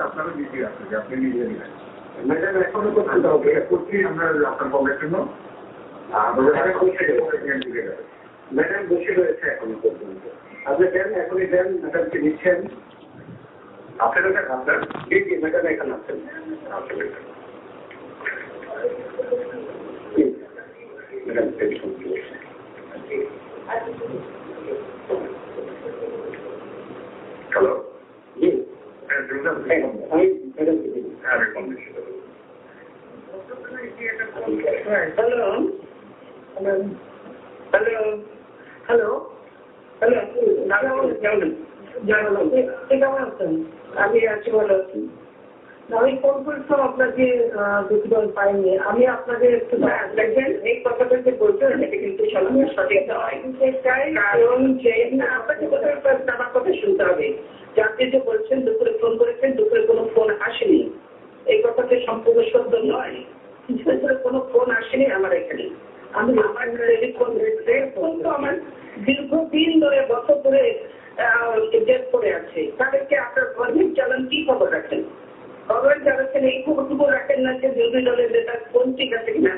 আপনারা বিজি আছে যে আপনি নিজে নিলেন ম্যাডাম এখনো করতে হবে করছি আমরা আপনার কমের জন্য ম্যাডাম বসে রয়েছে এখনো পর্যন্ত আপনি দেন এখনই দেন ম্যাডামকে দিচ্ছেন আপনার আপনার জি ম্যাডাম এখানে আছেন ম্যাডাম টেলিফোন হ্যালো জি আমি ফোন দিচ্ছি হ্যালো হ্যালো হ্যালো হ্যালো কেমন আছেন আমি আছি ভালো আছি আমি ফোন করেছিলাম আপনাকে দুটো পাইনি আমি আপনাকে একটু দেখবেন এই কথাটা যে বলছেন এটা কিন্তু সঠিক নয় কারণ যে আপনাকে আমার কথা শুনতে হবে যে আপনি যে বলছেন দুপুরে ফোন করেছেন দুপুরে কোনো ফোন আসেনি এই কথাটা সম্পূর্ণ সত্য নয় দুপুরে কোনো ফোন আসেনি আমার এখানে আমি আমার টেলিফোন ফোন তো আমার দীর্ঘদিন ধরে বছর ধরে ডেট করে আছে তাদেরকে আপনার গভর্নমেন্ট চালান কি খবর রাখেন গভর্নমেন্ট চালাচ্ছেন এই খবরটুকু রাখেন না যে বিরোধী দলের নেতার ফোন ঠিক আছে কিনা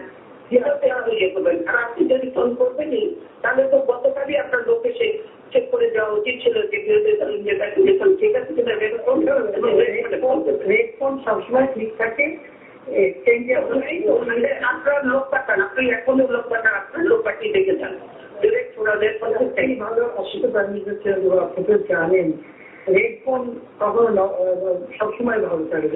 যেভাবে ইয়ে করবেন আর আপনি যদি ফোন করবেনই তাহলে তো গতকালই আপনার লোক এসে চেক করে যাওয়া উচিত ছিল যে বিরোধী দলের নেতার টেলিফোন ঠিক আছে কিনা রেড ফোন সবসময় ঠিক থাকে আপনার লোক পাঠান আপনি এখনো লোক পাঠান আপনার লোক পাঠিয়ে দেখে যান ভালো অসুস্থ প্রাণীদের জানেন রেড ফোন কখনো সবসময় ভালো থাকে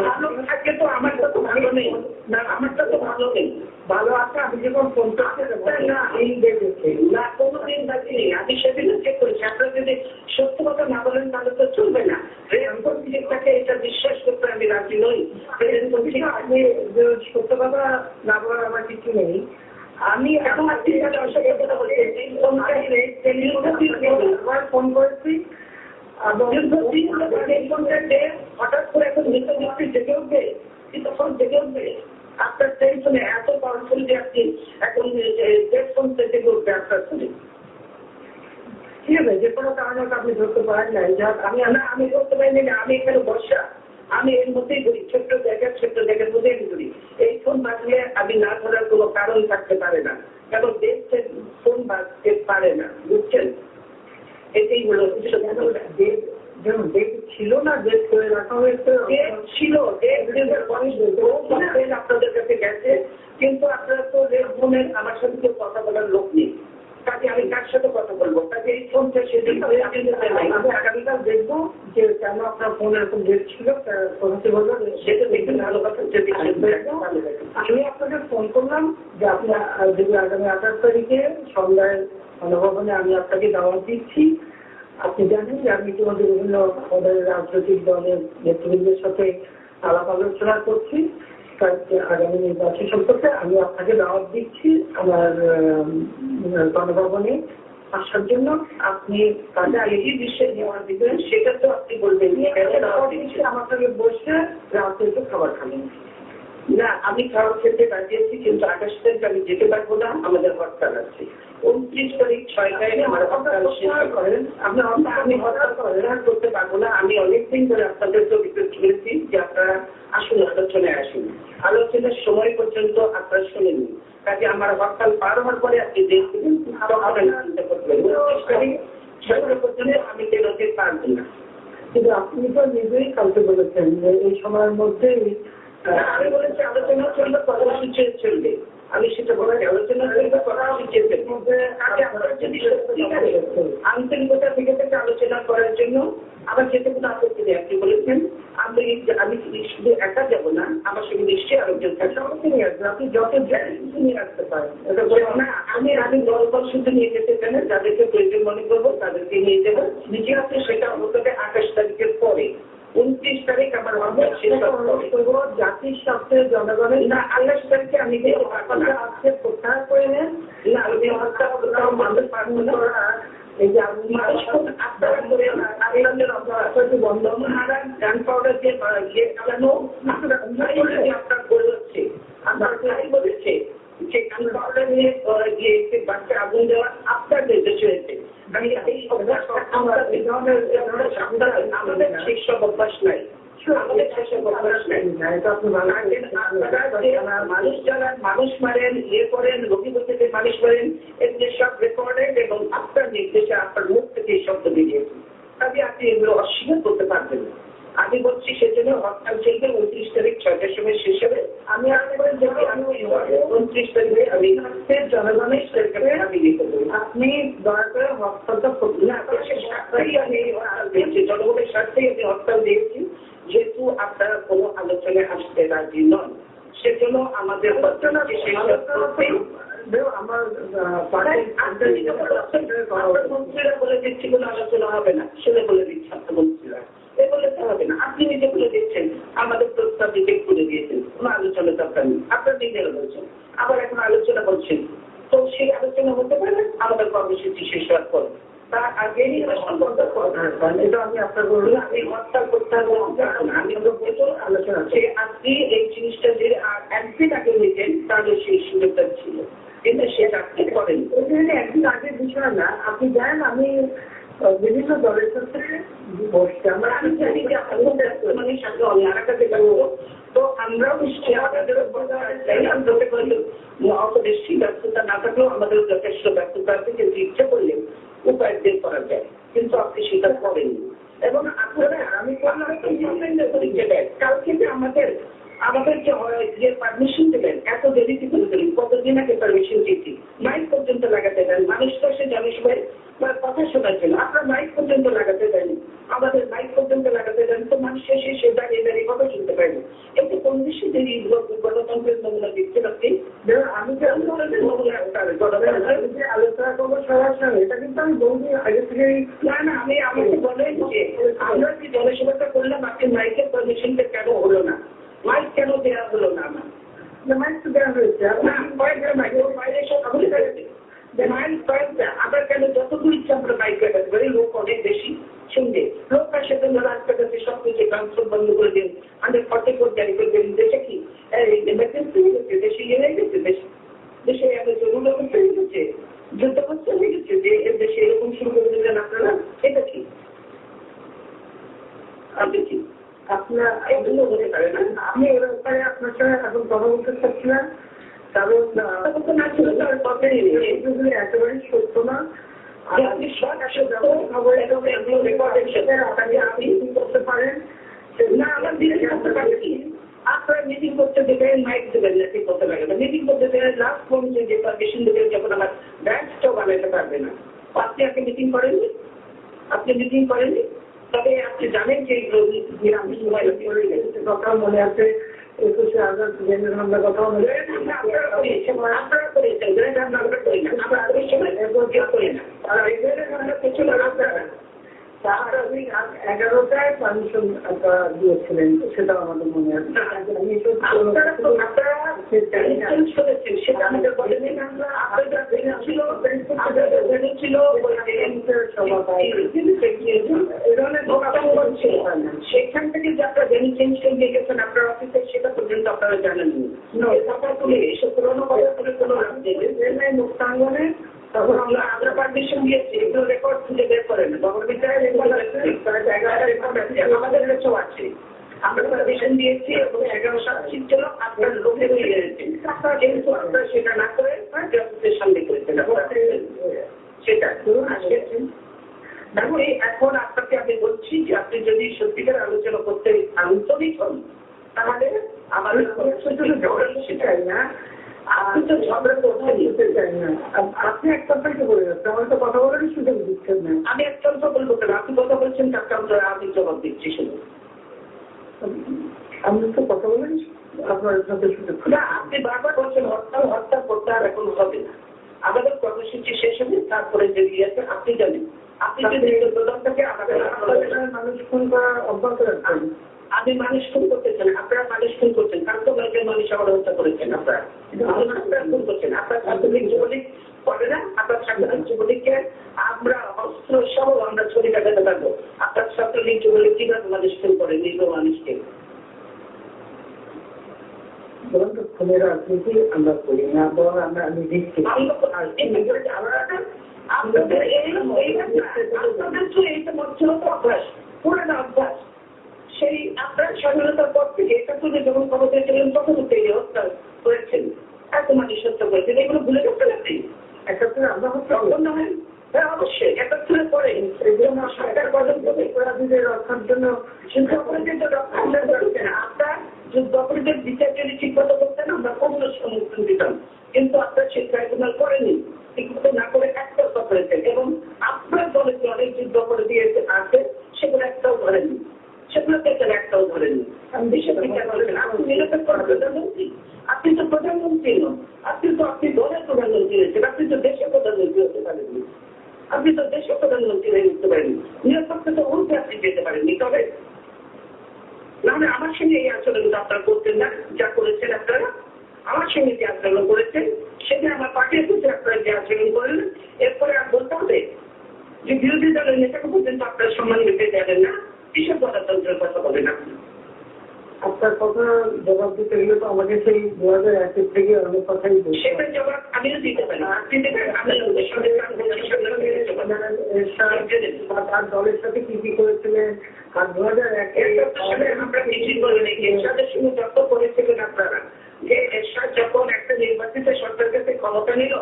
ভালো থাকে তো আমারটা তো ভালো নেই না আমারটা তো ভালো নেই ভালো আছে আমি যখন ফোন করতে না এই দেখেছি না কোনোদিন বাকি নেই আমি সেদিনও চেক করেছি আপনারা যদি সত্য কথা না বলেন তাহলে তো চলবে না রেড ফোন ঠিকঠাকে এটা বিশ্বাস করতে আমি রাজি নই আপনি সত্য কথা না বলার আমার কিছু নেই আমি এখন ফোন করেছি হঠাৎ করে এখন মিত্রমূর্তি জেগে উঠবে তখন জেগে উঠবে আপনার টেলিফোনে এত পাওয়ারফুল যে আপনি এখন ফোন জেগে উঠবে আপনার ফোনে ঠিক আছে যে কোনো কারণে আপনি ধরতে পারেন না আমি ধরতে পারিনি না আমি এখানে বর্ষা আমি এর মধ্যেই ধরি ছোট্ট জায়গার মধ্যে আমি ধরি এই ফোন বাজলে আমি না ধরার কোনো কারণ থাকতে পারে না কারণ দেশ ফোন বাজতে পারে না বুঝছেন এটাই হলো যেমন ডেট ছিল না ডেট করে রাখা হয়েছে ছিল আপনাদের কাছে গেছে কিন্তু আপনারা তো রেড ফোনের আমার সাথে কেউ কথা বলার লোক নেই কাজে আমি কার সাথে কথা বলবো কাজে এই ফোনটা সেদিন আমি আগামীকাল দেখবো যে কেন আপনার ফোন এরকম ডেট ছিল সেটা দেখবেন ভালো কথা আমি আপনাকে ফোন করলাম যে আপনার যদি আগামী 28 তারিখে সন্ধ্যায় গণভবনে আমি আপনাকে দাওয়াত দিচ্ছি আপনি জানেন যে আমি ইতিমধ্যে বিভিন্ন রাজনৈতিক দলের নেতৃবৃন্দের সাথে আলাপ আলোচনা করছি আগামী নির্বাচন সম্পর্কে আমি আপনাকে দাওয়াত দিচ্ছি আমার গণভবনে আসার জন্য আপনি তাদের আগে দৃশ্যে নেওয়ার দিবেন সেটা তো আপনি বলবেন আমার সঙ্গে বসে রাতে একটু খাবার খাবেন না আমি খাবার খেতে রাজি আছি কিন্তু 28 তারিখ আমি যেতে পারবো না আমাদের হরতাল আছে 29 তারিখ 6টায় আমার হরতাল শেষ করেন আমি হরতাল করতে পারবো না আমি অনেকদিন ধরে আপনাদেরকে রিকোয়েস্ট করেছি যে আপনারা আসুন আলোচনায় আসুন আলোচনার সময় পর্যন্ত আপনারা শুনেন কাজে আমার হরতাল পার হওয়ার পরে আপনি দেখবেন চিন্তা করবেন 29 তারিখ 6টা পর্যন্ত আমি বেরোতে পারবো না কিন্তু আপনি তো নিজেই কালকে বলেছেন যে এই সময়ের মধ্যেই আমি বলেছি আলোচনা চলবে কর্মসূচি চলবে আমি সেটা বলেছি আলোচনা চলবে কর্মসূচি আপনারা যদি আন্তরিকতা থেকে আলোচনা করার জন্য আমার যেতে কোনো আপত্তি নেই আপনি বলেছেন আমি শুধু একা যাবো না আমার সঙ্গে নিশ্চয়ই আলোচনা থাকবে আমাকে নিয়ে আসবেন আপনি যত কিছু নিয়ে আসতে পারেন এটা বলবো না আমি দলবল শুধু নিয়ে যেতে চান যাদেরকে প্রয়োজন মনে করবো তাদেরকে নিয়ে যাবো নিজে আছে সেটা হতে 28 তারিখের পরে 29 তারিখ আমার জাতির স্বার্থে জনগণের না 28 তারিখে আমি আজকে প্রত্যাহার করে নেন না আমি মানুষ পারবো না এই যে আপনারা করে বন্ধ গান পাউডার দিয়ে চালানো আপনার বলে হচ্ছে আপনার বলেছে যে গান পাউডার নিয়ে বাচ্চা আগুন দেওয়া আপনার নির্দেশ হয়েছে আমাদের সেসব অভ্যাস নাই, আমাদের সেসব অভ্যাস নাই। মানুষ যারা মানুষ মারেন, করেন, রোগী বলতে মানুষ মারেন, এগুলো সব রেকর্ডেড এবং আপনার নির্দেশে আপনার মুখ থেকে এই শব্দ বেরিয়েছে। তবে আপনি এগুলো অস্বীকার করতে পারবেন না। আমি বলছি সেজন্য হরতাল চলবে 29 তারিখ 6টার সময় শেষ হবে। আমি আপনাদের যদি আমি 29 তারিখে আমি জনগণের সরকারে আমি লিখে দেবো, আপনি দয়া করে হরতালটা করবেন না। আমি হরতাল দিয়েছি, জনগণের স্বার্থেই আমি হরতাল দিয়েছি, যেহেতু আপনারা কোনো আলোচনায় আসতে রাজি নন। সেজন্য আমাদের মন্ত্রীরা বলে দিচ্ছি কোনো আলোচনা হবে না, সেটা বলে দিচ্ছে মন্ত্রীরা, এ বলে তো হবে না। আপনি নিজে বলে দিচ্ছেন, আমাদের প্রস্তাব রিজেক্ট করে দিয়েছেন, কোনো আলোচনা দরকার নেই, আপনার নিজেরা বলছেন, আবার এখন আলোচনা করছেন। তো সেই আলোচনা হতে পারে আমাদের কর্মসূচি শেষ হওয়ার পর, তার আগেই এটা আমি আপনার বললাম এই হরতাল করতে হবে। আমি আলোচনা সে আপনি এই জিনিসটা যে একদিন আগে নিতেন তাহলে সেই সুযোগটা ছিল, কিন্তু সেটা আপনি করেন। একদিন আগের বিষয় না, আপনি জানেন আমি বিভিন্ন দলের সাথে বসছি, আমি জানি যে আপনাদের সাথে অন্যান্য তো আমরাও নিশ্চয়ই আমাদের অত বেশি ব্যস্ততা না থাকলেও আমাদের যথেষ্ট ব্যস্ততা আছে, কিন্তু ইচ্ছে করলে উপায় বের করা যায়, কিন্তু আপনি সেটা করেননি। এবং আপনারা আমি কালকে যে আমাদের যে পারমিশন দেবেন এত দেরিতে করে দেবেন, কতদিন আগে পারমিশন দিয়েছি, মাইক পর্যন্ত লাগাতে দেন, মানুষ তো সে জনসভায় কথা শোনার জন্য আপনার মাইক পর্যন্ত লাগাতে দেন, আমাদের মাইক পর্যন্ত লাগাতে দেন, তো মানুষ এসে সে দাঁড়িয়ে দাঁড়িয়ে কথা শুনতে পারেন। এতে কোন বেশি দেরি গণতন্ত্রের নমুনা দিচ্ছেন আপনি? আমি যে আলোচনা করবো সবার সঙ্গে, এটা কিন্তু আমি বলছি আগে থেকে না আমি আমাকে বলেন যে আমরা যে জনসভাটা করলাম আপনি মাইকের পারমিশনটা কেন হলো না, মাইক কেন দেওয়া হলো না? আমার মাইক তো দেওয়া হয়েছে, বাইরে সব আবার কেন যতদূর ইচ্ছা আমরা বাইক লাগাতে পারি, লোক অনেক বেশি শুনবে, লোক আসে রাস্তাঘাটে সব কিছু ট্রান্সপোর্ট বন্ধ করে দিন, আমাদের 44 জারি করে দিন। দেশে কি এমার্জেন্সি হয়ে গেছে, দেশে ইয়ে হয়ে গেছে, দেশে জরুরি অবস্থা হয়ে গেছে, যুদ্ধ অবস্থা হয়ে গেছে, যে দেশে এরকম শুরু করে দিলেন আপনারা, এটা কি আপনি কি আপনার এগুলো হতে পারে না? আমি এর ব্যাপারে আপনার সঙ্গে এখন কথা বলতে চাচ্ছিলাম, কারণ একেবারেই সত্য না। আপনি করতে পারেন না, আমার দিনে করতে পারেন কি আপনারা মিটিং করতে দেবেন, মাইক দেবেন না, ঠিক করতে পারবে না, মিটিং করতে দেবেন, লাস্ট পর্যন্ত যে পারমিশন দেবেন যখন আমার ব্যাংকটাও বানাতে পারবে না। আপনি আগে মিটিং করেননি, আপনি মিটিং করেননি, তবে আপনি জানেন যে কথা মনে আছে 21শে আগস্ট আমরা কথা মনে আপনারা করেছেন, আমরা করি না, আমরা ওই সময় করি না, আর আমরা কিছু আপনারা 11টায় পারমিশন দিয়েছিলেন, সেটাও আমাদের মনে আছে। সেটা আমাদের বলেনি, সেখান থেকে যে আপনারা ভেন্যু চেঞ্জ করে দিয়ে গেছেন আপনার অফিসে, সেটা পর্যন্ত আপনারা জানেননি। কথা তুলে এসব পুরোনো কথা তুলে কোনো মুক্তাঙ্গনে তখন আমরা পারমিশন দিয়েছি, এগুলো রেকর্ড খুঁজে বের করেন, গভর্নমেন্টের রেকর্ড আছে, আমাদের কাছেও আছে। আমরা পারমিশন দিয়েছি এবং 11 সিট ছিল, আপনার লোকের হয়ে গেছে, কিন্তু আপনারা সেটা না করে অফিসের সামনে করেছেন সেটা আসছেন। দেখো এখন আপনাকে আমি বলছি যে আপনি যদি সত্যিকার আলোচনা করতে আন্তরিক হন তাহলে আমাদের সেটাই না, আপনি তো ঝগড়া করতে চাই না, আপনি এক কথাই তো বলে যাচ্ছেন, আমার তো কথা বলারই সুযোগ দিচ্ছেন না। আমি একটা কথা বলবো কেন, আপনি কথা বলছেন তাকে আমি জবাব দিচ্ছি শুধু, আমি তো কথা বলেন আপনার সাথে সুযোগ না। আপনি বারবার বলছেন হরতাল করতে আর এখন হবে না, আমাদের কর্মসূচি শেষ হবে, তারপরে যে ইয়েছে আপনি জানেন, আপনি যদি প্রধানটাকে আমাদের মানুষ ফোন করা অব্যাহত রাখবেন। আমি মানুষ খুন করতেছেন, আপনারা মানুষ খুন করছেন, কান্ত ভাইকে মানুষ আবার হত্যা করেছেন, আপনারা খুন করছেন, আপনার ছাত্রলীগ যুবলীগ করে না, আপনার ছাত্রলীগ যুবলীগকে আমরা অস্ত্র সহ আমরা ছড়ি কাটাতে পারবো, আপনার ছাত্রলীগ যুবলীগ কিভাবে মানুষ খুন করে নির্ভর মানুষকে? খুনের রাজনীতি আমরা করি না, বরং আমরা দিচ্ছি আপনাদের আপনাদের তো এইটা ছিল তো অভ্যাস, পুরানো অভ্যাস। সেই আপনার স্বাধীনতার পর থেকে ৭১ যখন ক্ষমতায় ছিলেন তখন তৈরি হত্যা করেছেন, এত মানুষ হত্যা করেছেন, এগুলো ভুলে গেছেন আপনি? ৭১ আমরা হত্যা হয়। হ্যাঁ অবশ্যই ৭১ পরে সরকার গঠন করে অপরাধীদের রক্ষার জন্য যুদ্ধ অপরাধীদের রক্ষা করছেন। আপনার যুদ্ধ অপরাধীদের বিচার যদি ঠিক মতো করতেন আমরা অন্য সমর্থন দিতাম, কিন্তু আপনার সেই ট্রাইব্যুনাল করেনি, ঠিকমতো না করে একতরফা করেছেন। এবং আপনার দলে যে অনেক যুদ্ধ অপরাধী আছে সেগুলো একটাও ধরেননি, সেগুলোকে একটাও ধরেননি। আমি দেশের বিচার করেছেন, আপনি নিরপেক্ষ প্রধানমন্ত্রী, আপনি তো প্রধানমন্ত্রী নন, আপনি দলের প্রধানমন্ত্রী হয়েছেন, আপনি তো দেশের প্রধানমন্ত্রী হতে পারেননি, আপনি তো দেশের প্রধানমন্ত্রী হয়ে উঠতে পারেননি, নিরপেক্ষ তো উঠতে আপনি যেতে পারেননি। তবে নাহলে আমার সঙ্গে এই আচরণটা আপনারা করতেন না, যা করেছেন আপনারা আমার সঙ্গে যে আচরণ করেছেন সেটা আমার পার্টির ক্ষেত্রে আপনারা যে আচরণ করলেন, এরপরে আর বলতে হবে যে বিরোধী দলের নেতাকে পর্যন্ত আপনারা সম্মান দিতে যাবেন না, কিসব গণতন্ত্রের কথা বলেন আপনি? আপনার কথা জবাব দিতে গেলে তো আমাকে সেই 2001 থেকে অনেক কথাই সেটা জবাব আমিও দিতে পারি, আপনি দেবেন, আমি তার দলের সাথে কি কি করেছিলেন আর 2001 সালে আমরা কিছুই করিনি। এরশাদের সঙ্গে যত করেছিলেন আপনারা, যে এরশাদ যখন একটা নির্বাচিত সরকার কাছে ক্ষমতা নিল,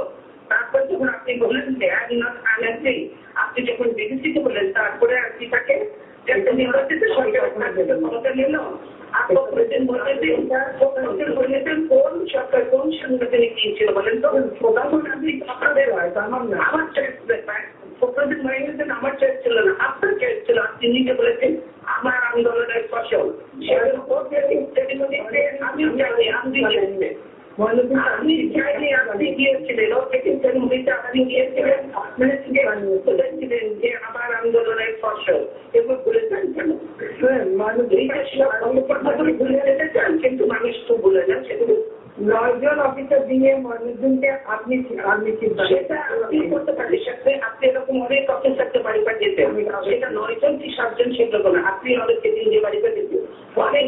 তারপর যখন আপনি বললেন আপনি যখন বিদেশিতে বললেন, তারপরে আর কি থাকে একটা নির্বাচিত সরকার ক্ষমতা নিল, কোন সরকার কোন সাংগঠনিক কি ছিল বলেন তো? প্রধানমন্ত্রী আপনাদের আমার চয়েস, আমার চয়েস ছিল না, আপনার চয়েস ছিল। আপনি নিজে বলেছেন আমার আন্দোলনের ফসল, সেটার উপর আমিও জানি, আপনি চাইলে আপনি গিয়েছিলেন, আপনি গিয়েছিলেন, আপনারা বলেছিলেন যে আমার আন্দোলনের ফসল, এগুলো বলেছেন কেন? ভুলে যেতে চান, কিন্তু মানুষ তো ভুলে যান সেগুলো। 9 জন অফিসার দিয়ে ময়নুদ্দিনকে আপনি সেটা আপনি করতে পারেন, সাথে আপনি এরকম অনেক অফিসারকে বাড়ি পাঠিয়েছেন, সেটা 9 জন কি 7 জন সেগুলো না, আপনি অনেককে দিন দিয়ে বাড়ি পাঠিয়েছেন, অনেক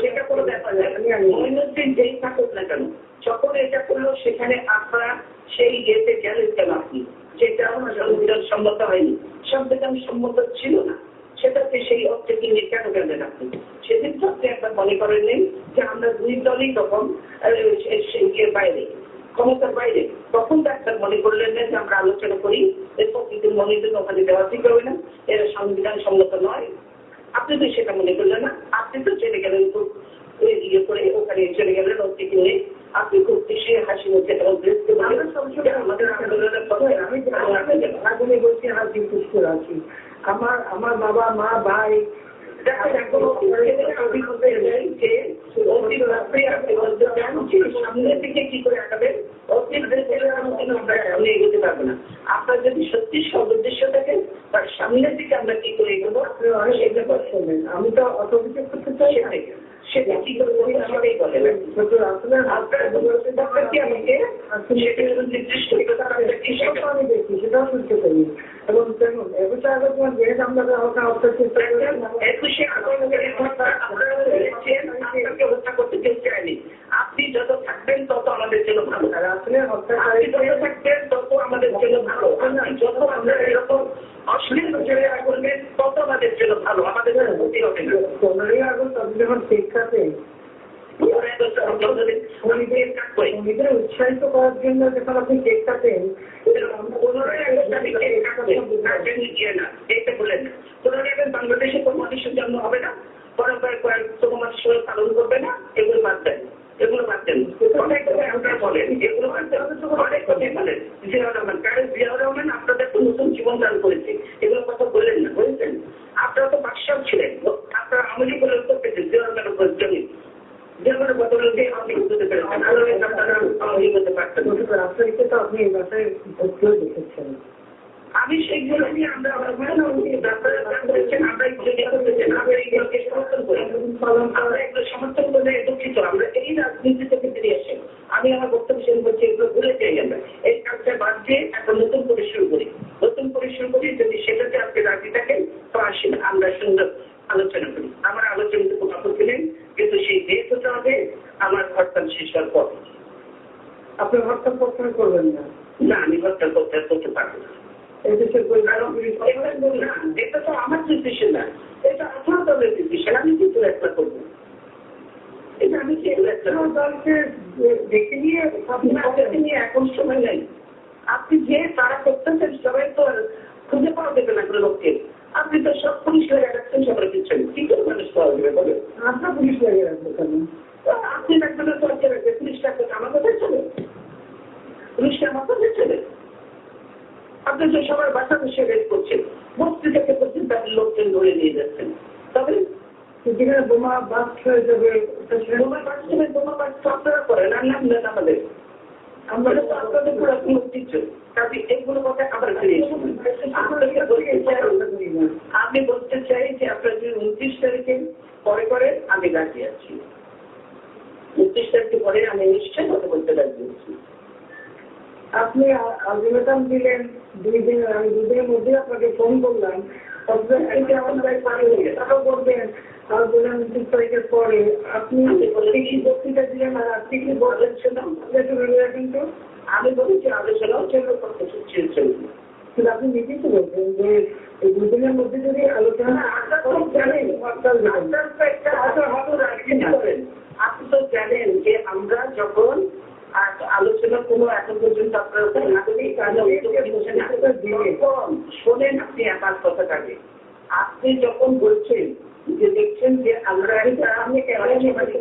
সেটা কোনো ব্যাপার না। ময়নুদ্দিন যেই থাকুক না কেন, যখন এটা করলো সেখানে আপনারা সেই ইয়েতে গেলেন কেন আপনি? যেটা সংবিধান সম্মত হয়নি, সংবিধান সম্মত ছিল না, সেটাতে সেই অর্থকে নিয়ে কেন গেলেন আপনি? সেদিন তো আপনি একবার মনে করেন নেই যে আমরা দুই দলই তখন বাইরে, ক্ষমতার বাইরে, তখন তো একবার মনে করলেন না যে আমরা আলোচনা করি, এরপর কিন্তু মনে জন্য ওখানে দেওয়া ঠিক হবে না, এরা সংবিধান সম্মত নয়। আপনি তো সেটা মনে করলেন না, আপনি তো চলে গেলেন খুব ইয়ে করে, ওখানে চলে গেলেন অর্থকে নিয়ে, আপনি খুব খুশি হাসি মুখে আমাদের আন্দোলনের আগুনে বলছি হাসি খুশি আছি। আমার বাবা মা ভাই সামনের দিকে কি করে আঁকাবেন, সামনে এগোতে পারবো না। আপনার যদি সত্যি সদুদ্দেশ্য থাকে তার সামনের দিকে আমরা কি করে এগোবো সেটা বলছেন। আমি তো অত কিছু করতে চাই সেটা কি করে সেটাই বলেন। আপনার কি আমাকে নির্দিষ্ট আমি দেখি সেটাও শুনতে পারি। এবং দেখুন 21 আগস্ট যেহেতু আমরা আপনাকে হত্যা করতে কেউ চায়নি, আপনি যত থাকবেন তত আমাদের জন্য ভালো, আসলে যত থাকবেন তত আমাদের জন্য ভালো, যত আমরা এরকম অশ্লীল নজরে করবেন তত আমাদের জন্য ভালো, আমাদের জন্য ক্ষতি হবে না। 15ই আগস্ট আপনি যখন শিক্ষাতে উৎসাহিত করার জন্য যখন আপনি কেক কাটেন, 15ই আগস্ট আমি কেক কাটবো না, এইটা বলেন না। 15ই আগস্ট বাংলাদেশে কোনো মানুষের জন্ম হবে না, কোনো মানুষের পালন করবে না, এগুলো বাদ দেন, এগুলো বাদ দেন। অনেক কথা আপনারা বলেন, এগুলো বাদ দেন, অনেক কথাই বলেন। জিয়াউর রহমান, জিয়াউর রহমান আপনাদের তো নতুন জীবন দান করেছে, এগুলো কথা বললেন না, বুঝলেন? আপনারা তো বাদশাহ ছিলেন, আপনারা আমলি বলে উত্তর পেতেন জিয়াউর রহমানের উপর জমি, জিয়াউরের বদলে দিয়ে আপনি হতে পেরেছেন, আপনারা আমলি হতে পারতেন। রাজশাহীতে তো আপনি এই বাসায় ভর্তিও দেখেছেন, আমি সেইগুলো নিয়ে আমরা আমরা এইগুলোকে সমর্থন করি, আমরা এগুলো সমর্থন করলে দুঃখিত, আমরা এই রাজনীতি থেকে ফিরে আসি। আমি আমার বক্তব্য শেষ করছি, এগুলো ভুলে যাই আমরা, এই কাজটা বাদ দিয়ে একটা নতুন করে শুরু করি, যদি সেটাতে আপনি রাজি থাকেন তো আসেন আমরা সুন্দর আলোচনা করি। আমার আলোচনাতে কোনো আপত্তি নেই, কিন্তু সেই দেশ হতে হবে আমার হরতাল শেষ হওয়ার পর। আপনি হরতাল প্রথমে করবেন না? না, আমি হত্যা করতে পারবো না। এটা তো আমার ডিসিশন না, এটা 18 দলের ডিসিশন। আমি কি করে একটা করবো? এটা আমি কি দলকে দেখে নিয়ে এখন সময় নেই। আপনি যে তারা করতেছেন সবাই তো খুঁজে পাওয়া যাবে না কোনো লোককে। আপনি তো সব পুলিশ লাগিয়ে রাখছেন সবার পিছনে, কি করে মানুষ পাওয়া যাবে বলে? আপনার পুলিশ লাগিয়ে রাখবো কেন? আপনি একজনের সরকার রাখবে, পুলিশটা আমার কথাই চলে, পুলিশটা আমার কথাই চলে। আপনি যে সবার বাসা বসে রেড করছেন, বস্তি থেকে করছেন, তাদের লোকজন ধরে নিয়ে যাচ্ছেন। তবে যেখানে বোমা বাস্ট হয়ে যাবে, বোমা বাস্ট আপনারা করেন, আর নাম নেন আমাদের। আমরা তো আপনাদের পুরো ঐতিহ্য, কাজে এইগুলো কথা আবার ফিরে আমি বলতে চাই যে আপনার যদি 29 তারিখে পরে আমি রাজি আছি। 29 তারিখে পরে আমি নিশ্চয়ই কথা বলতে রাজি আছি। আপনি আলটিমেটাম দিলেন 2 দিন, আমি 2 দিনের মধ্যে আপনাকে ফোন করলাম, তারাও বলবেন আর বললেন 29 তারিখের পরে। আপনি কি বক্তৃতা দিলেন আর আপনি কি বললেন সেটা কিন্তু আমি বলেছি আলোচনাও চলবে, করতে চলবে, কিন্তু আপনি নিজেই তো বলছেন যে এই 2 দিনের মধ্যে যদি আলোচনা জানেন, আপনি তো জানেন যে আমরা যখন আলোচনা কোনো এখন পর্যন্ত আপনার উপরে না করি, শোনেন আপনি আমার কথাটাকে। আপনি যখন বলছেন যে দেখছেন যে আমরা আপনি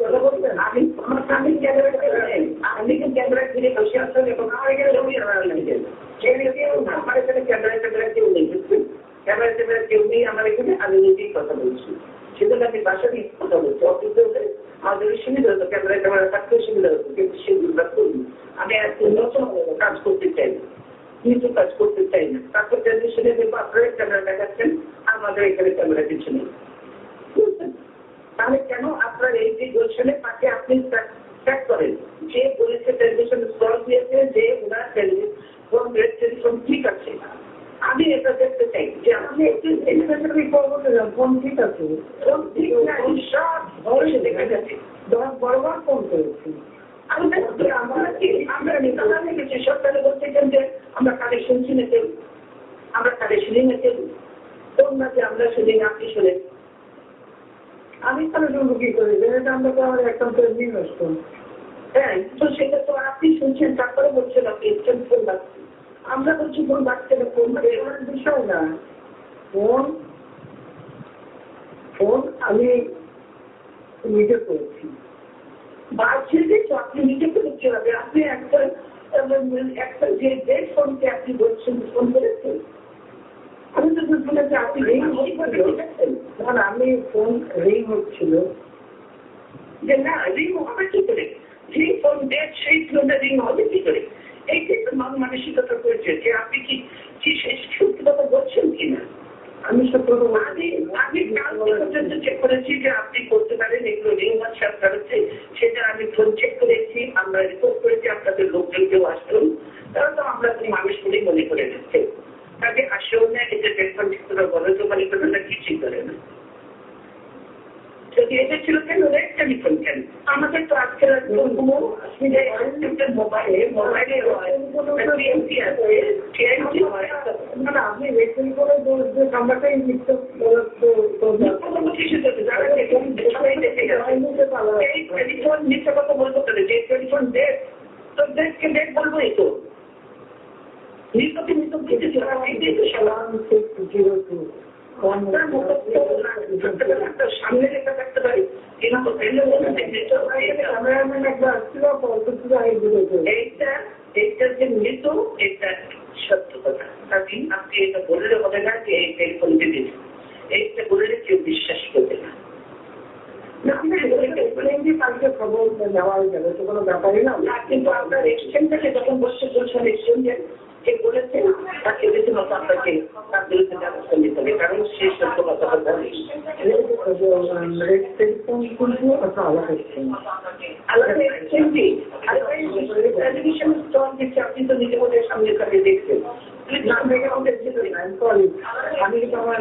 কথা বলবেন, আমি আমার সামনে ক্যামেরা করেন, আপনি কিন্তু ক্যামেরা ফিরে বসে আসছেন এবং আমার এখানে আমার এখানে ক্যামেরা কেউ নেই, বুঝছেন? ক্যামেরা কেউ নেই আমার এখানে, আমি নিজেই কথা বলছি। সেজন্য আমি বাসা দিয়ে কথা বলছি। অফিসে হলে আমাদের সুবিধা হতো, ক্যামেরা থাকতে সুবিধা হতো, কিন্তু সেগুলো করি আমি নতুন কাজ করতে চাই না, কিছু কাজ করতে চাই না। তারপর টেলিভিশনে দেখবো আপনারা ক্যামেরা দেখাচ্ছেন, আমাদের এখানে ক্যামেরা কিছু নেই। তাহলে কেন আপনার এই যে বলছেন তাকে আপনি ট্র্যাক করেন? যে বলেছে টেলিভিশন স্টল দিয়েছে, যে ওনার টেলিফোন ঠিক আছে, আমি এটা দেখতে চাই যে আপনি ফোন ঠিক আছে, ফোন ঠিক নাই, সব ভরসে দেখা যাচ্ছে। 10 বারবার ফোন করেছি আমি, আমরা দেখেছি সরকারে বলতেছেন যে আমরা কালেকশন শুনে কেউ, আমরা কালেকশনই না কেউ, তোর না যে আমরা শুনি না, আপনি শুনেন। আমি তাহলে শুনবো কি করে? আমরা তো আমার অ্যাকাউন্ট নষ্ট। হ্যাঁ, তো সেটা তো আপনি শুনছেন, তারপরে বলছেন আপনি ফোন বাড়ছে। আমরা বলছি ফোন বাড়ছে না, ফোন বিষয় না। ফোন আমি নিজে করেছি, বাড়ছে যে আপনি নিজে করতে হবে। আপনি একটা যে ডেট ফোনকে আপনি বলছেন ফোন করেছেন, আমি তো বলছিলাম যে আপনি না, আমি ফোন রিং হচ্ছিল যে না, রিং হবে কি করে? যে ফোন ডেট সেই ফোনটা রিং হবে কি করে? এইটাই তো মানসিকতা করেছে যে আপনি কি সেই সত্যি কথা বলছেন কিনা। আমি আমি কালকে পর্যন্ত চেক করেছি যে আপনি করতে পারেন, এগুলো রিং হচ্ছে আপনার হচ্ছে, সেটা আমি ফোন চেক করেছি, আমরা রিপোর্ট করেছি, আপনাদের লোকজন কেউ আসতেন, তারা তো আমরা মানুষ বলেই মনে করে নিচ্ছে। তাকে আসেও না, এটা টেলিফোন ঠিক করে বলে তো মনে করে না, কিছুই করে না। যদি এটা ছিল কেন রেড টেলিফোন কেন? আমাদের তো আজকের মোবাইলে আপনি রেড টেলিফোনের যে নাম্বারটাই টেলিফোন নিচে কথা বলবো তাহলে যে টেলিফোন ডেট, তো ডেটকে ডেট বলবোই তো। সামনে লেখা থাকতে পারি, কিন্তু এইটা যে মৃত, এটা সত্য কথা। আপনি এটা বললে হবে না যে এই টেলিফোন দিদি, এইটা বললে কেউ বিশ্বাস করবে না। খবর নেওয়া যাবে তো কোনো ব্যাপারই না। কিন্তু আপনার এক্সচেঞ্জ থেকে যখন বসে বলছেন এক্সচেঞ্জের কে বলেছেন, তাকে রীতিমতো আপনাকে তার বিরুদ্ধে ব্যবস্থা নিতে হবে, কারণ সে সত্য কথা বলে। টেলিভিশন স্টল দিচ্ছে, আপনি তো নিজে বলে সামনে কাটিয়ে দেখছেন, আমি কিন্তু আমার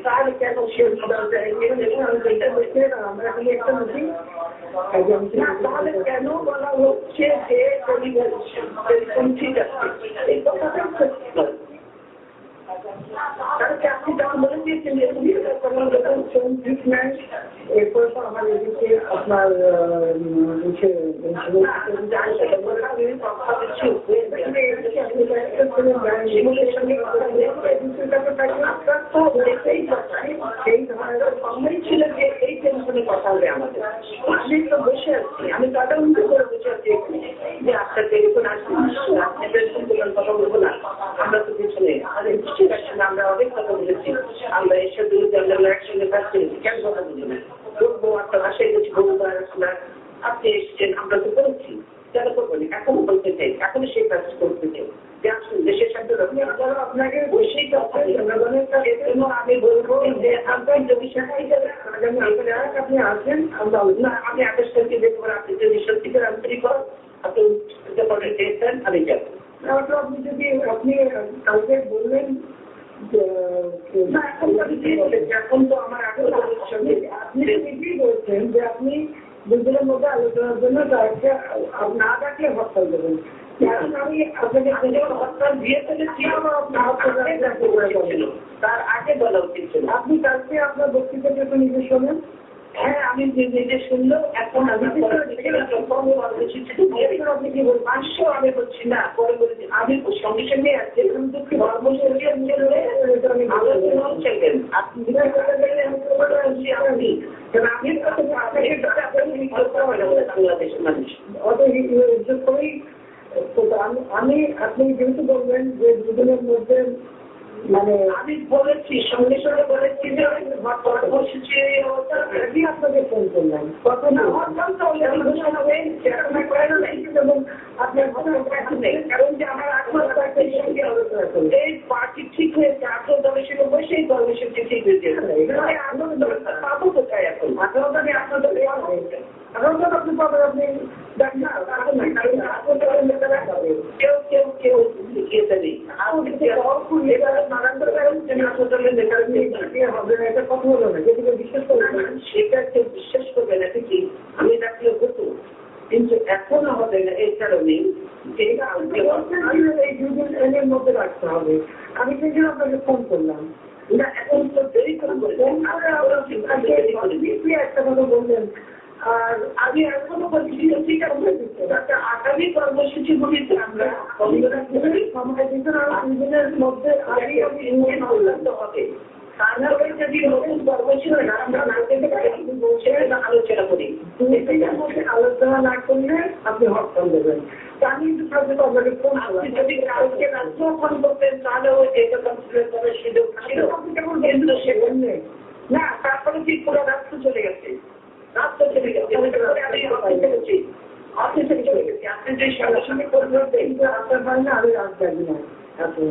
তাহলে কেন সে আমরা খালি একটা মিটিং তাহলে কেন বলা হচ্ছে যে ঠিক আছে এই কথাটা আপনি যখন বলে দিয়েছেন ঠিক নাই এরপর তো আমার এদিকে আপনার সেই ধরনের সময় ছিল যে এই টেনশনে কথা হবে আমাদের আমি তো বসে আছি আমি তাদের উন্নত করে বসে আছি যে আপনার টেলিফোন আসছে আপনি কথা বলবো না আমরা তো পিছনে ঠিক আছে আমরা অনেক কথা বলেছি আমরা এসব বিরুদ্ধে আমরা একসঙ্গে কাজ করেছি কেন কথা বলি না বউ আপনার বাসায় গেছি বউবার আসলাম আপনি এসছেন আমরা তো করেছি কেন করবো না এখনো বলতে চাই এখনো সেই কাজ করতে চাই যে আসুন দেশের সাথে আপনাকে বসেই জনগণের কাছে আমি বলবো যে আপনার যদি আপনি আসেন না আমি আকাশ থেকে দেখবো আপনি যদি সত্যিকার আন্তরিক হন আপনি চেয়েছেন আমি যাবো আপনি যদি আপনি কালকে বললেন এখন তো আমার আপনি নিজেই বলছেন যে আপনি দুজনের মধ্যে আলোচনার জন্য না ডাকলে হরতাল দেবেন আমি আপনাকে হরতাল দিয়ে ফেলেছি তার আগে বলা উচিত ছিল আপনি কালকে আপনার বক্তৃতাটা একটু নিজে শোনেন হ্যাঁ আমি নিজে শুনলেও এখন আমি কি বলবো পাঁচশো আমি বলছি না পরে বলেছি আমি সঙ্গে সঙ্গে আসছি আলোচনাও চাইবেন আপনি বাংলাদেশের মানুষ অত ইজ্জত করেই আমি আপনি যেহেতু বলবেন যে দুজনের মধ্যে মানে আমি বলেছি সঙ্গে সঙ্গে বলেছি যে আপনাকে ফোন করলাম কত না আপনার কারণ যে আমার এই পার্টি ঠিক হয়েছে 18 দলের সঙ্গে বসে এই দলের সঙ্গে ঠিক হয়েছে পাবো কোথায় এখন 18 দলে আপনার দলে হয়েছে আপনি পাবেন আপনি কেউ কেউ কেউ লিখিয়ে দেবে কথা হলো না যেদিকে বিশ্বাস করবে সেটা কেউ বিশ্বাস করবে না কি আমি ডাকলে হতো কিন্তু এখন আমাদের এই কারণে এই দুদিন এর মধ্যে রাখতে হবে আমি সেই জন্য আপনাকে ফোন করলাম না এখন তো দেরি করে বলবেন একটা কথা বললেন আর আমি এখনো বলছি ঠিক আছে আগামী কর্মসূচিগুলিতে আমরা সময় দিতে দুদিনের মধ্যে আগে আমি করতে হবে তারপরে যদি নতুন কর্মসূচি আমরা না পেতে পারি আলোচনা করি দুদিনের মধ্যে আলোচনা না করলে আপনি হরতাল দেবেন আমি কিন্তু আপনাকে ফোন আপনি যদি কালকে রাত্রেও ফোন করতেন তাহলেও এটা কনসিডার করার সুযোগ ছিল আপনি কেমন কেন্দ্র সেখানে না তারপরে কি পুরো রাত্র চলে গেছে রাস্তা চলে গেছে আমি অফিসে গেছি অফিসে চলে গেছি আপনি যে সঙ্গে সঙ্গে করবেন আপনার পারেন না আমি রাত যাবি না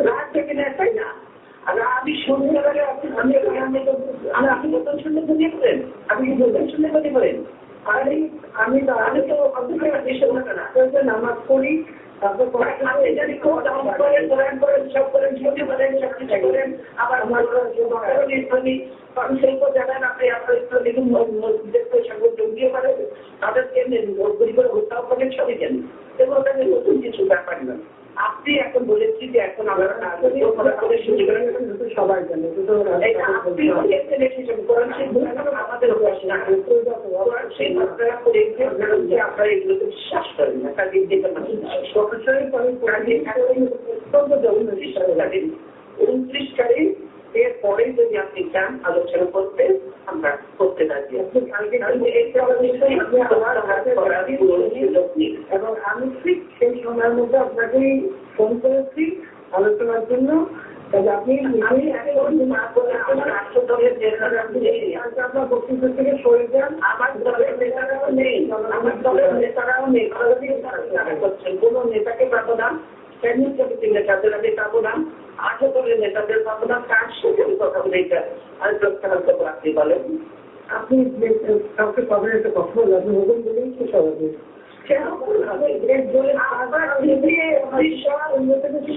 রাত থেকে না তাই না আর আমি সন্ধ্যাবেলা আপনি নতুন শুনলে তো নিয়ে করেন আপনি কি নতুন শুনলে করতে পারেন আরে আমি তো নামাজ পড়ি তারপর আপনি যদি সব করেন ছুটি বলেন সব কিছু করেন আবার শিল্প জানান আপনি আপনার সঙ্গে যোগ দিয়ে পারেন তাদেরকে গুলি করে হত্যাও করেন সবই জানেন এবং ওখানে নতুন কিছু ব্যাপার না আপনি এখন বলেছি যে এখন আমরা সবাই জানে আমাদের আপনারা এগুলোকে বিশ্বাস করেন না কাজে অত্যন্ত 29 তারিখ এরপরে যদি আপনি চান আলোচনা করতে আমরা করতে রাজি এবং আমি ঠিক সেই সময়ের মধ্যে আপনাকে ফোন করেছি আলোচনার জন্য আপনি আপনার বক্তব্য থেকে সরে যান আমার দলের নেতারাও নেই আমার দলের নেতারাও নেই করছেন কোন নেতাকে পাবো না স্ট্যান্ডিং কমিটির নেতাদের আমি পাবো না 18 দলের নেতাদের পাবো না কার সাথে কথা বলে এটা আর প্রত্যাহার করবো আপনি বলেন আপনি কাউকে পাবেন একটা কথা বলে আপনি নতুন বলেই তো স্বাভাবিক কেন আমরা নিজে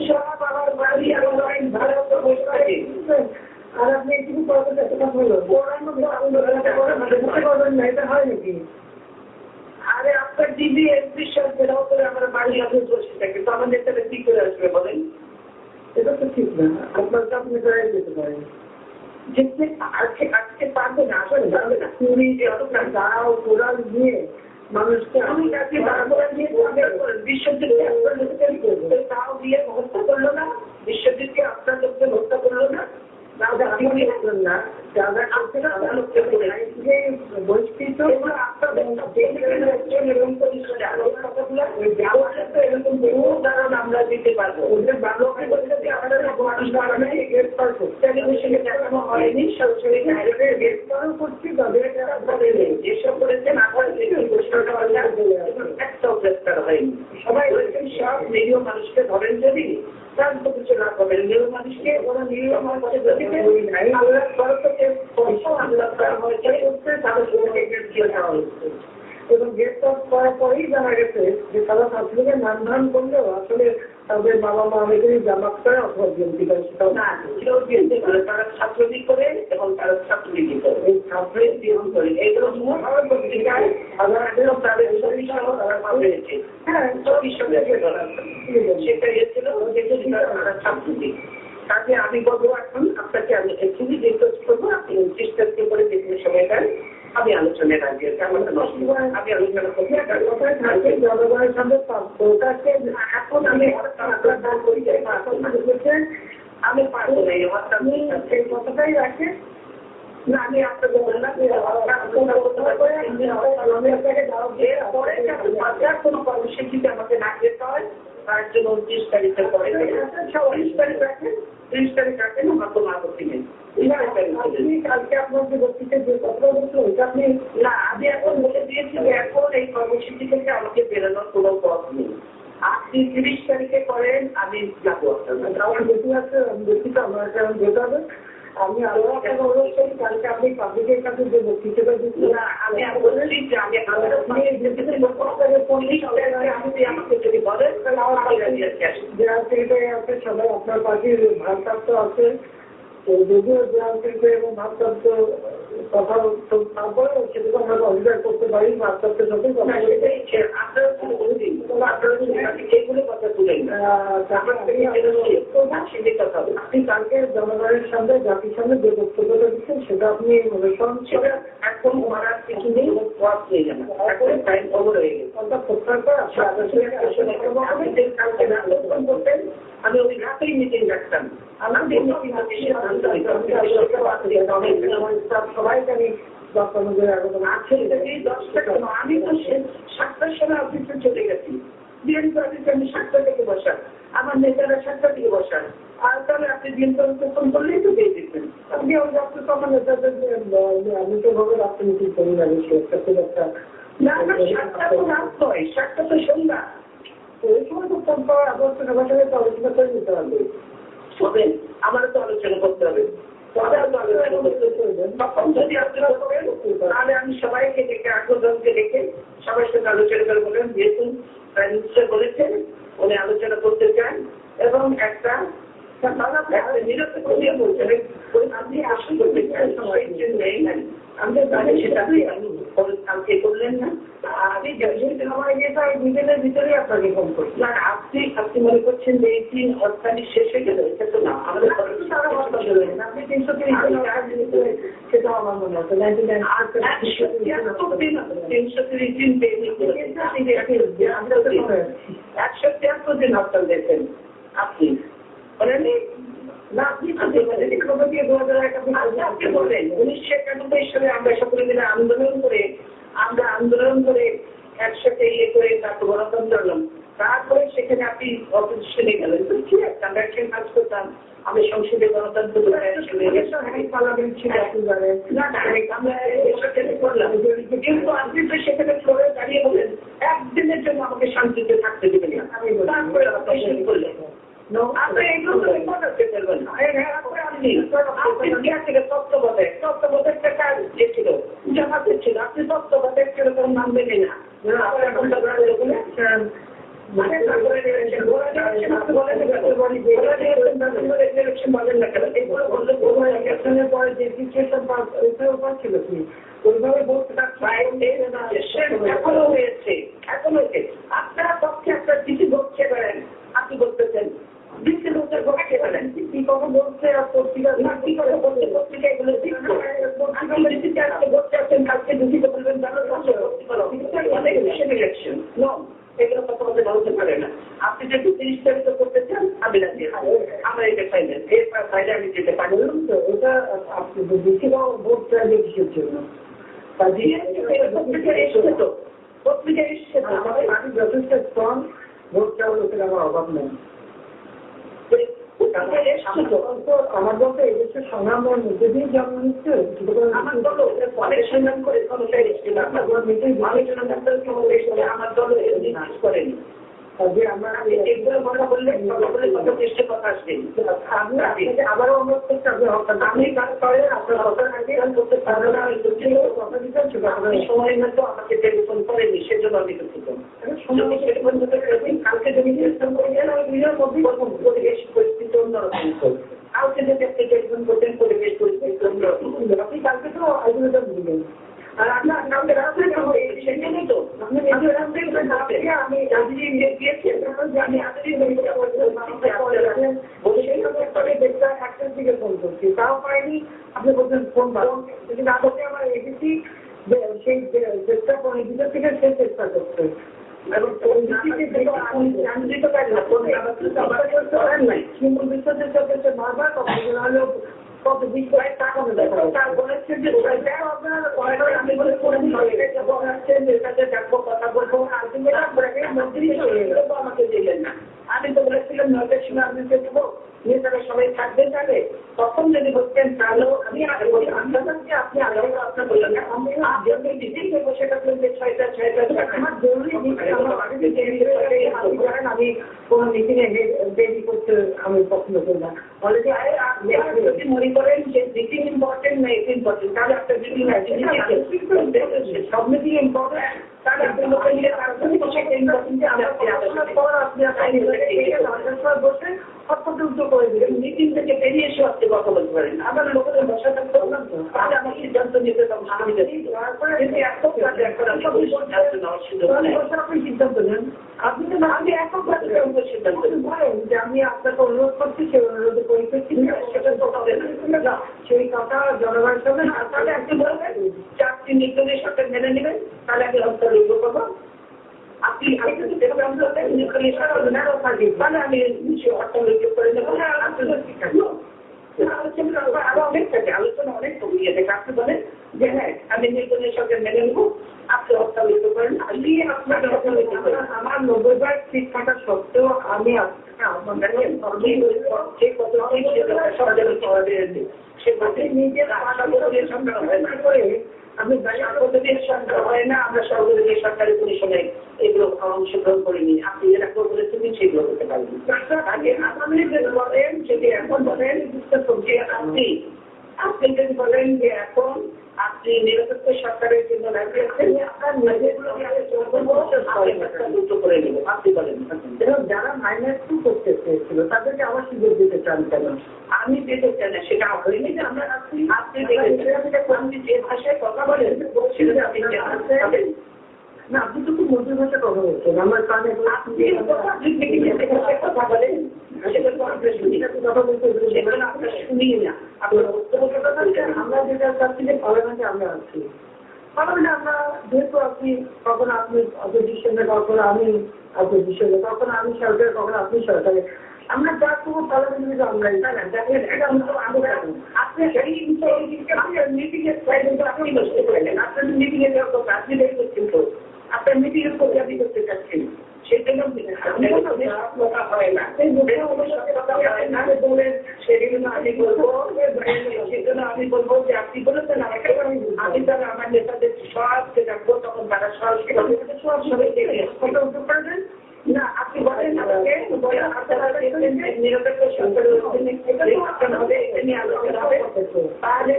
সব আমার বাড়ি আমার ভালো বসে থাকি। আর আপনি একটু করবেন এতটা হলো করবেন না, এটা হয় নাকি? আরে আপনার দিদি এমপি সব ঘেরাও করে আমার বাড়ি আপনি বসে থাকে, তো আমার নেতাটা কি করে আসবে বলেন? এটা তো ঠিক না, আপনার তো আপনি বেড়াই যেতে পারেন। যেতে আজকে পারবে না, আসলে পারবে না। তুমি যে অতটা দাও কোরআন দিয়ে মানুষকে আমি কাছে কোরআন দিয়ে বিশ্বজিৎকে আপনার লোককে তাও দিয়ে হত্যা করলো না, বিশ্বজিৎকে আপনার লোককে হত্যা করলো না, না যারা করছে না তারা লোককে বহিষ্কৃত এরকম বহু কারণ আমরা দিতে পারবো। ওদের বাংলাকে বলতে যে আমাদের গ্রেফতার করছে, টেলিভিশনে দেখানো হয়নি, সরাসরি গ্রেফতারও করছি, তাদের যেসব করেছেন আপনার একটাও গ্রেফতার হয়নি। সবাই বলেছেন সব নিরীহ মানুষকে ধরেন যদি তার তো কিছু না করবেন, নিরীহ মানুষকে ওরা নিরীহ মানুষকে যদি আল্লাহ ভারতকে আল্লাহ হয়েছে তাদের সবাইকে গ্রেফতার দেওয়া হচ্ছে। এবং গ্রেফতার করার পরেই জানা গেছে যে তারা ছাত্রলীগের নামধান করলেও আসলে তাদের বাবা মা অনেকেরই জামাত করে অথবা বিএনপি করে, সেটাও না সেটাও বিএনপি করে, তারা ছাত্রলীগ করে এবং তারা ছাত্রলীগই করে, এই ছাত্রের বিএনপি করে। এইগুলো মূল পত্রিকায় সাধারণ তাদের সহ তারা পেয়েছে। হ্যাঁ, সেটাই ছিল তারা ছাত্রলীগ। কাজে আমি বলবো এখন আপনাকে আমি একচুয়ালি রিকোয়েস্ট করবো আপনি চেষ্টা করে দেখলে সময়টা আমি আলোচনায় রাজি আছি। আমি আলোচনা করবো জনগণের সঙ্গে এখন আমি আমি পারবো না এই কথাটাই রাখে না। আমি আপনাকে বললাম কোনো কর্মসূচিতে আমাকে না যেতে হয়, তার জন্য 29 তারিখের পরে 29 তারিখ রাখেন, 30 তারিখ রাখেন, আমার কোনো আপত্তি নেই। কালকে আপনার যে বক্তৃতা যে কথা বলছিল ওইটা আপনি না, আমি এখন বলে দিয়েছি যে এখন এই কর্মসূচি থেকে আমাকে বেরোনোর কোনো পথ নেই। আপনি 30 তারিখে করেন, আমি যাবো। আমার বেশি আছে, বেশিটা আমার এখন যেতে হবে। আমি আরো একটা অনুরোধ করি, কালকে আপনি পাবলিকের কাছে যে বক্তৃতাটা দিচ্ছেন না, আমি বলেছি যে আমি আমাকে যদি বলেন তাহলে আমার জেনারেল সেক্রেটারি আছে, সবাই আপনার পার্টির ভারপ্রাপ্ত আছে, যদিও জেনারেল সেক্রেটারি এবং ভারপ্রাপ্ত কথা তারপরে সেটা আমরা অধিকার করতে পারি, ভারপ্রাপ্তের সাথে কথা আপনারা বলে দিন, এইগুলো কথা তুলেন আপনি কালকে জনগণের সঙ্গে জাতির সঙ্গে যে বক্তব্যটা দিচ্ছেন সেটা আপনি অনুসরণ করে এখন মারার কিছু নেই, পথ নিয়ে যান। এখন টাইম ওভার হয়ে গেছে, প্রত্যাহার করে কালকে রাত করতেন, আমি ওই রাতেই মিটিং রাখতাম। আমাদের মিটিং সবাইকে আমি 10 আছে, 10টা কেন, আমি তো 7টার সময় অফিসে চলে গেছি, বিএনপি অফিসে আমি 7টা থেকে বসান, আমার নেতারা 7টা থেকে বসান, আর তাহলে আপনি বিএনপি অফিসে ফোন করলেই তো দিয়ে দিচ্ছেন। আমি আমার নেতাদের আমি তো ভাবে রাজনীতি করি না, একটা না না 7টা তো রাত নয়, 7টা তো সন্ধ্যা, ওই সময় তো ফোন পাওয়ার আবহাওয়া সবার সঙ্গে তো আলোচনা করে নিতে হবে। শোনেন, আমারও তো আলোচনা করতে হবে, যদি আপনারা করেন তাহলে আমি সবাইকে ডেকে 8 জনকে ডেকে সবার সাথে আলোচনা করে বলেন, যেহেতু প্রাইম মিনিস্টার বলেছেন উনি আলোচনা করতে চান এবং একটা নিরস্ত করিয়ে বলছেন আপনি আসল করতে চান সবাই নেই না, আমাদের কাছে সেটা কালকে করলেন না, আপনি আমার নিজেদের ভিতরে আপনাকে ফোন করছেন না, আপনি মনে করছেন যে এই 3 হরতালি শেষ হয়ে গেল, এটা তো না, আমাদের আপনি 330 সেটা আমার মনে হচ্ছে 330 দিন 173 দিন হরতাল দিয়েছেন আপনি বলেননি না, আপনি আপনি বলেন 1991 সালে আমরা সকলে মিলে আন্দোলন করে একসাথে করে তারপর গণতন্ত্র হলাম, তারপরে সেখানে আপনি অপোজিশনে গেলেন, তো ঠিক আছে আমরা একসাথে কাজ করতাম, আমি সংসদে গণতন্ত্র পার্লামেন্ট ছিল আপনি জানেন না, আমরা করলাম, কিন্তু আপনি তো সেখানে ফ্লোরে দাঁড়িয়ে বলেন একদিনের জন্য আমাকে শান্তিতে থাকতে দেবেন না, তারপরে অপারেশন করলেন। আপনি এগুলো তো করতে পারবেন না, আপনি তত্ত্বাবধায়ক কাজ ছিল জামাতের ছিল, আপনি তত্ত্বাবধায়ক ছিল তখন নামবেনই না, এখন বলবেন না কেন? এগুলো বললে ইলেকশনের পরে যে সিচুয়েশন ওইটার উপর ছিল কি ওইভাবে বলতে এখনো হয়েছে এখনো হয়েছে। আপনারা পক্ষে একটা কিছু বলতে পারেন, আপনি বলতেছেন ডিসি লোকের পক্ষে পারেন কি কথা বলছে আর পত্রিকা না কি কথা বলছে পত্রিকা এগুলো বলতে আছেন কালকে ডিসিকে বলবেন জানো ইলেকশন নো এগুলো কথা বলতে বলতে পারে না। আপনি যদি 30 তারিখ করতে চান আমি রাজি আমরা এটা ফাইনাল এর ফাইলে আমি যেতে পারি তো ওটা আপনি ডিসিরাও ভোট চাইলে কিসের জন্য পত্রিকা এসছে তো পত্রিকা এসছে তো আমি যথেষ্ট স্ট্রং ভোট চাওয়ার লোকের আমার অভাব নেই। আমার বলতে এদেশের সংগ্রামের মধ্যে দিয়ে জন্ম নিচ্ছে আমার দল অনেক সংগ্রাম করে ক্ষমতায় এসেছিল আপনার আমার দল করেনি যে আমরা এগুলো কথা বললে কত চেষ্টা কথা আসবে আবারও অনুরোধ করতে হবে আপনি কাজ করেন আপনার কথা আগে করতে পারবেন না কথা দিতেন সময় মতো আমাকে টেলিফোন করেনি সেজন্য আমি দুঃখিত কালকে যদি টেলিফোন করে গেলে আমি নিজের মধ্যেই পরিবেশ পরিস্থিতি অন্যরকম কালকে যদি আপনি টেলিফোন করতেন পরিবেশ পরিস্থিতি অন্যরকম আপনি কালকে তো আইডিটা বুঝবেন আর আপনার কাউকে রাখবেন সেখানেই তো আপনি আমি দিয়েছি আমি একটার দিকে ফোন করছি তাও পাইনি আপনি বলছেন ফোন যদি না বলতে আমার এসেছি সেই চেষ্টা করে ভিতর থেকে সে চেষ্টা করছে এবং শিমুল বিশ্বাসের সাথে সে বারবার কথা হলেও কত বিষয় টাকা তার বলেছেন যে আমি বলে কথা বলবো আমাকে দিলেন না। আমি তো বলেছিলাম 9টার সময় আপনি দেবো নেতারা সবাই থাকবে যাবে তখন যদি বলতেন তাহলেও আমি আপনি আলাদা আপনার বললেন না আমি দিদিকে বসে থাকলেন যে 6টা আমার জরুরি আমি কোনো মিটিং এ দেরি করতে আমি পছন্দ করি না অলরেডি যদি মনে করেন যে মিটিং ইম্পর্টেন্ট না এটা ইম্পর্টেন্ট তাহলে একটা মিটিং আছে সব মিটিং ইম্পর্টেন্ট তাহলে আপনি লোকে নিয়ে বসে অত্যন্ত করে দিলেন মিটিং থেকে বেরিয়ে এসে আপনি কথা বলতে পারেন আমার লোকেদের বসা থাকতে পারলাম তো তাহলে আমার সিদ্ধান্ত নিতে আপনি সিদ্ধান্ত নেন আপনি তো আমি এত সিদ্ধান্ত বলেন যে আমি আপনাকে অনুরোধ করছি সেই অনুরোধে পরিপ্রেক্ষিতে সেটা তো হবে না সেই কথা জনগণের সামনে আর তাহলে আপনি বলবেন যে আপনি নির্দলীয় সরকার মেনে নেবেন তাহলে আমি হত্যা রইব করবো আপনি তাহলে আমি অর্থনৈতিক করে নেবো আরো অনেক থাকে আলোচনা অনেক কমিয়ে থাকে আপনি বলেন যে হ্যাঁ আমি নির্দলীয় সরকার মেনে নেবো আপনি হত্যালিত করেন আপনার আমার 90বার ঠিক থাকা সত্ত্বেও আমি নিজের সরকার হয় না করে আপনি সরকার হয় না আমরা সর্বদলীয় সরকারি কমিশনে এগুলো অংশগ্রহণ করিনি আপনি যেটা বলেছেন সেগুলো করতে পারবেন আগে আগামী বলেন যদি এখন বলেন যে আপনি যদি বলেন যে এখন আপনি নিরপেক্ষ সরকারের জন্য লাগিয়েছেন আপনার নিজেগুলো করে নেব আপনি বলেন যারা -2 করতে চেয়েছিল তাদেরকে আবার সুযোগ দিতে চান কেন আমি দিতে চাই না সেটা হয়নি যে আমরা আপনি যে ভাষায় কথা বলেন না আপনি তো খুব মধুর ভাষায় কথা বলছেন আমার কানে কথা বলেন শুনি না আমরা যেটা চাচ্ছি যে পার্লামেন্টে আমরা আছি পার্লামেন্টে আমরা যেহেতু আপনি কখনো আপনি অপোজিশনে কখনো আমি অপোজিশনে কখনো আমি সরকারে কখনো আপনি সরকারে আমরা যা করবো পার্লামেন্টে আমরাই তাই না আপনি মিটিং এর আপনি বসতে পারলেন আপনার মিটিং এ যাওয়ার কথা আপনি বের করছেন তো আপনার মিটিং এর প্রতি আপনি করতে চাচ্ছেন সেই জন্য কথা হয় না সেজন্য আমি বলবো সেজন্য আমি বলবো যে আপনি বলেছেন আমি তারা আমার নেতাদের সবকে ডাকবো তখন তারা সব উদ্যোগ করবেন না আপনি বলেন নিরপেক্ষ সরকারের হবে এটা নিয়ে আলোচনা হবে তাহলে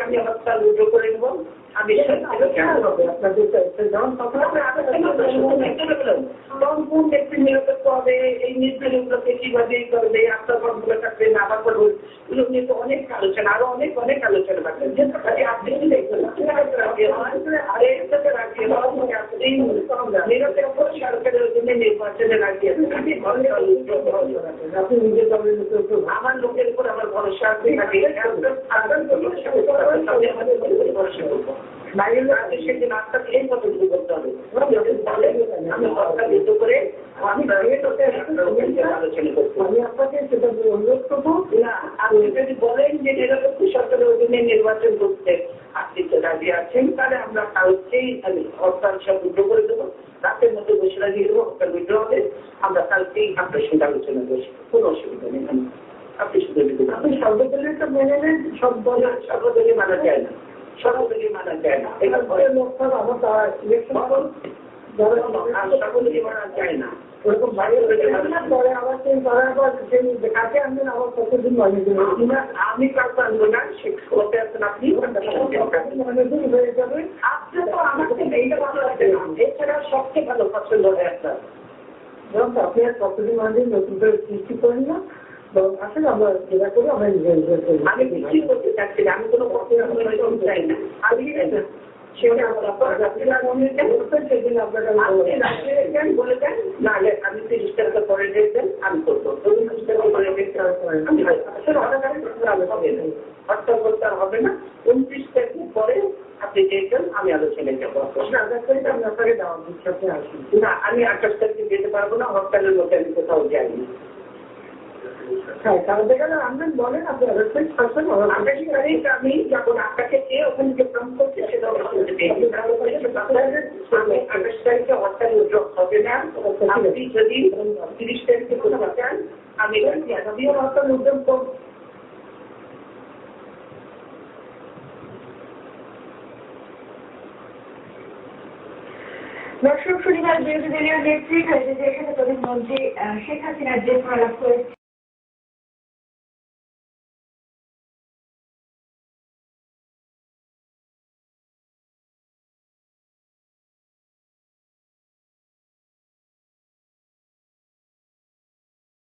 আমি হরতাল উদ্যোগ করে নেব। আমি কোন ব্যক্তি নিরপেক্ষ হবে, এই নির্বাচনগুলোকে কিভাবে করবে, আত্মকর্মগুলো থাকবে না আবার করবো, এগুলো নিয়ে তো অনেক আলোচনা, আরো অনেক আলোচনা থাকবে। আপনি কি দেখবেন নিরপেক্ষ সরকারের জন্য নির্বাচনে লাগিয়ে আপনি নিজের দলের আমার লোকের উপর আমার ভরসা আছে। সেদিন আপনাকে এই কতটুকু করতে হবে, আমি কথা যুদ্ধ করে আমি আলোচনা করবো। আমি আপনাকে সেটা অনুরোধ করবো না, আপনি যদি বলেন যে নিরপেক্ষ সরকারের অধীনে নির্বাচন করতে আপনি তো রাজি আছেন, তাহলে আমরা কালকেই হরতাল সব উদ্যোগ করে দেবো, রাতের মধ্যে ঘোষণা দিয়ে দেবো হরতাল উদ্যোগ হবে। আমরা কালকেই আপনার সঙ্গে আলোচনা করছি, কোনো অসুবিধা নেই। আপনি শুধু আপনি সর্বদলীয় তো মেনে নেন, সব দলের সর্বদলীয় মানা যায় না, সর্বদলীয় মানা যায় না। এবার লোকসভা আমার সর্বদলীয় মানা যায় না, ওরকম পরে আবার সেই তারা আবার সেই কাছে আনবেন আবার কতদিন আমি কাউকে আনবো না, সে করতে আসেন আপনি হয়ে যাবে। আপনি তো আমাকে এইটা ভালো লাগছে না, এছাড়া সবচেয়ে ভালো পছন্দ হয় আপনার আপনি আর কতদিন আগে নতুন করে সৃষ্টি করেন না। আসলে আমরা যেটা করি আমরা আমি কিছুই করতে চাচ্ছি না, আমি কোনো চাই না। আমি সেদিন আপনারা বলে দেন, নাহলে আমি 30 টাকা পরে দিয়েছেন আমি করবো, 30 টাকা পরে হরতাল করতে হবে না। 29 তারিখ পরে আপনি চেয়েছেন আমি আলোচনায় যাবো। 28 তারিখে আমি আপনাকে দেওয়া দিচ্ছি, আসি না, আমি 28 তারিখে যেতে পারবো না, হরতালের মধ্যে আমি কোথাও যাইনি। হ্যাঁ, কারণ দেখেন আনবেন বলেন আপনি 28 তারিখ আমি যখন আপনাকে চেয়ে ওখানে যে কাম করছে সেটা 28 তারিখে হরতাল উদ্যোগ হবে না। আপনি যদি 30 তারিখে কোথাও চান আমি হরতাল উদ্যোগ করব। দর্শক, শনিবার বিরোধী দলীয় নেত্রী খালেদা জিয়ার সাথে প্রধানমন্ত্রী শেখ হাসিনার যে ফলাফল